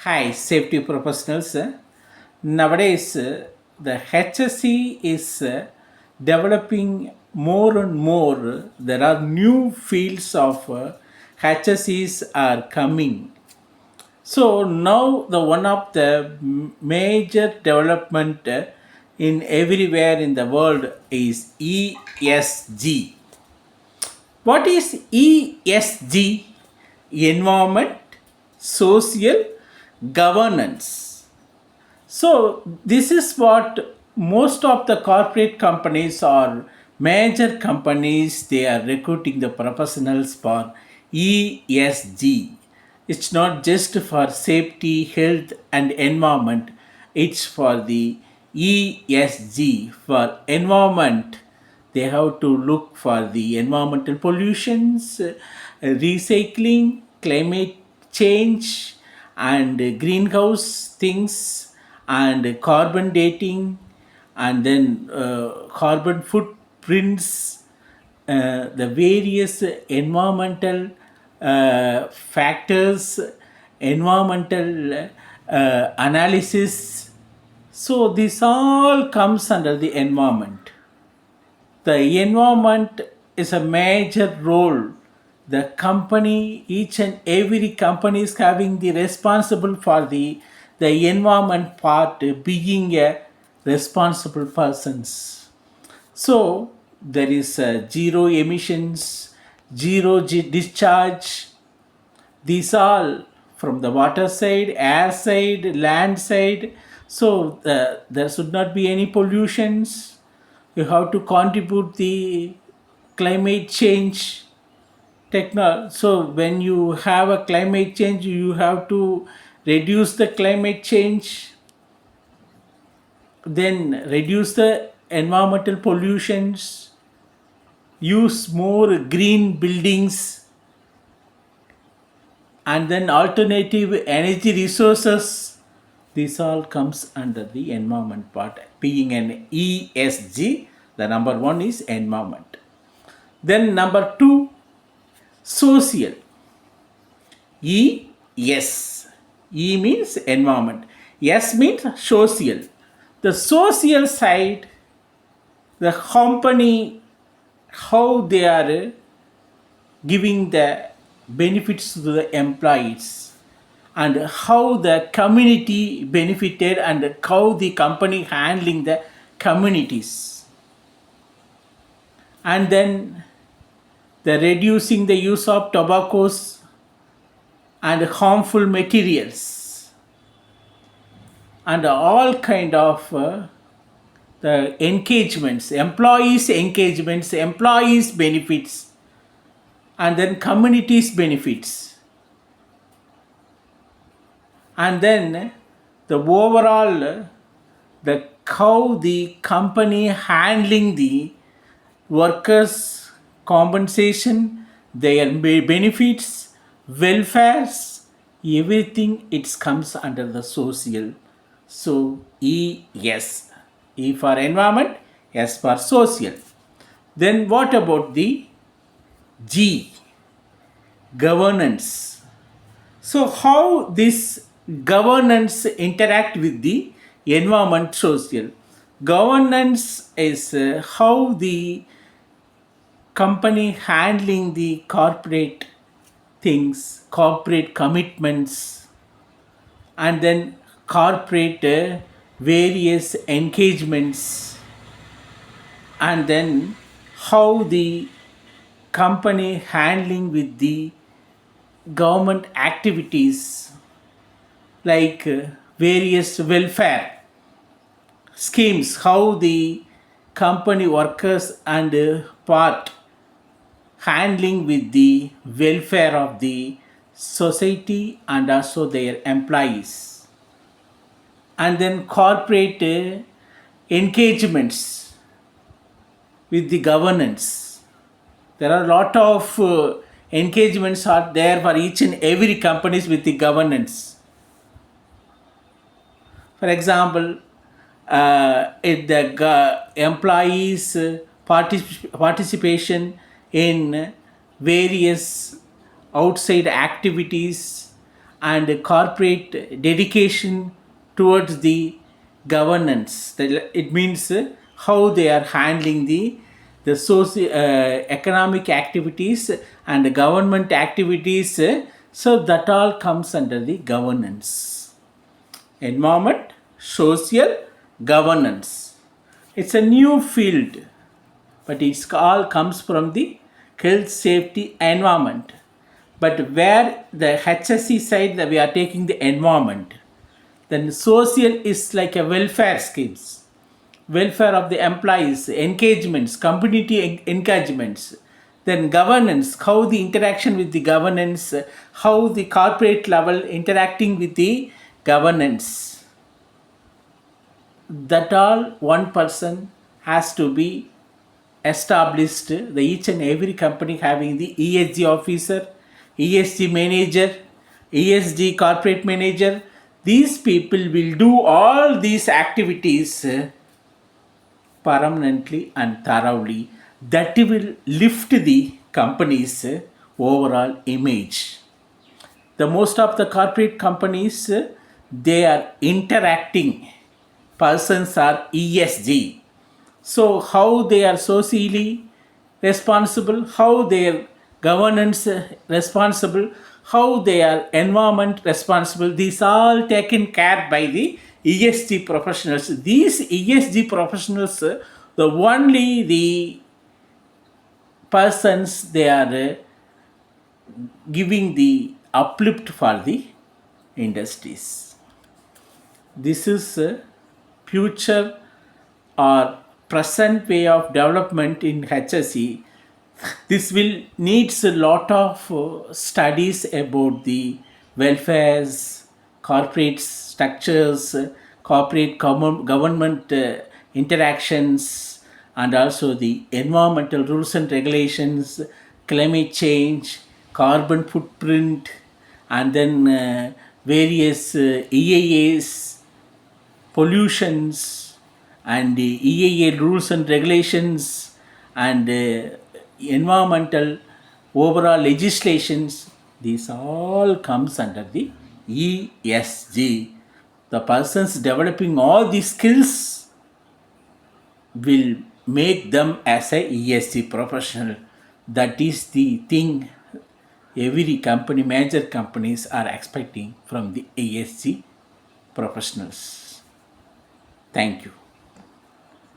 Hi, safety professionals. Nowadays, the HSE is developing more and more. There are new fields of HSEs are coming. So now the one of the major development in everywhere in the world is ESG. What is ESG? Environment, social, governance. So, this is what most of the corporate companies or major companies they are recruiting the professionals for ESG. It's not just for safety, health, and environment, it's for the ESG for environment. They have to look for the environmental pollutions, recycling, climate change, and greenhouse things, and carbon dating, and then carbon footprints, the various environmental factors, environmental analysis. So this all comes under the environment. The environment is a major role. The company, each and every company is having the responsible for the environment part, being a responsible persons. So there is zero emissions, zero discharge. These all from the water side, air side, land side. So there should not be any pollutions. You have to contribute the climate change so when you have a climate change, you have to reduce the climate change, then reduce the environmental pollutions, use more green buildings, and then alternative energy resources. This all comes under the environment part. Being an ESG, the number one is environment. Then number two, social. E, yes. E means environment. S means social. The social side, the company, how they are giving the benefits to the employees, and how the community benefited, and how the company handling the communities, and then the reducing the use of tobaccos and harmful materials, and all kind of the employees benefits, and then communities benefits, and then the overall the how the company handling the workers compensation, their benefits, welfares, everything it comes under the social. So E, yes. E for environment, S for social. Then what about the G, governance? So how this governance interact with the environment social? Governance is how the company handling the corporate things, corporate commitments, and then corporate various engagements, and then how the company handling with the government activities like various welfare schemes, how the company workers and part handling with the welfare of the society and also their employees, and then corporate engagements with the governance. There are a lot of engagements are there for each and every companies with the governance. For example, if the employees participation in various outside activities, and corporate dedication towards the governance. It means how they are handling the socio economic activities and the government activities. So that all comes under the governance. Environment, social, governance. It's a new field, but it's all comes from the health, safety, environment. But where the HSE side that we are taking the environment, then social is like a welfare schemes, welfare of the employees, engagements, community engagements. Then governance, how the interaction with the governance, how the corporate level interacting with the governance. That all one person has to be established. The each and every company having the ESG officer, ESG manager, ESG corporate manager. These people will do all these activities permanently and thoroughly. That will lift the company's overall image. The most of the corporate companies, they are interacting persons are ESG. So how they are socially responsible, how their governance responsible, how they are environment responsible, these all taken care by the ESG professionals. These ESG professionals, the only the persons they are giving the uplift for the industries. This is future or present way of development in HSE. This will needs a lot of studies about the welfares, corporate structures, corporate government interactions, and also the environmental rules and regulations, climate change, carbon footprint, and then various EAAs, pollutions, and the EAA rules and regulations, and environmental overall legislations. These all comes under the ESG. The persons developing all these skills will make them as a ESG professional. That is the thing every company, major companies are expecting from the ESG professionals. Thank you.